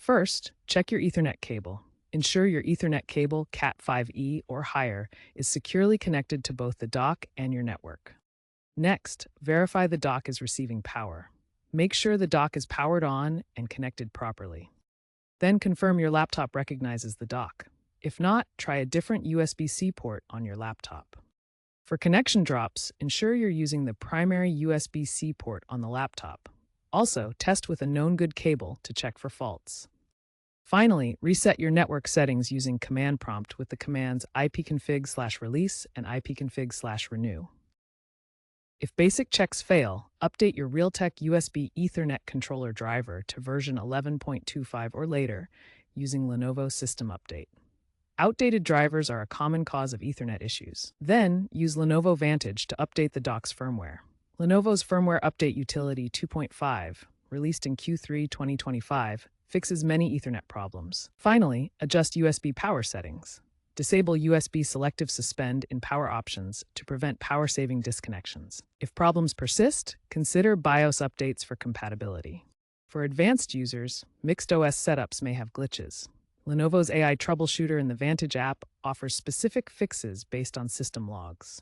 First, check your Ethernet cable. Ensure your Ethernet cable, Cat5e or higher, is securely connected to both the dock and your network. Next, verify the dock is receiving power. Make sure the dock is powered on and connected properly. Then confirm your laptop recognizes the dock. If not, try a different USB-C port on your laptop. For connection drops, ensure you're using the primary USB-C port on the laptop. Also, test with a known good cable to check for faults. Finally, reset your network settings using command prompt with the commands ipconfig/release and ipconfig/renew. If basic checks fail, update your Realtek USB Ethernet controller driver to version 11.25 or later using Lenovo System Update. Outdated drivers are a common cause of Ethernet issues. Then, use Lenovo Vantage to update the dock's firmware. Lenovo's Firmware Update Utility 2.5, released in Q3 2025, fixes many Ethernet problems. Finally, adjust USB power settings. Disable USB Selective Suspend in Power Options to prevent power-saving disconnections. If problems persist, consider BIOS updates for compatibility. For advanced users, mixed OS setups may have glitches. Lenovo's AI Troubleshooter in the Vantage app offers specific fixes based on system logs.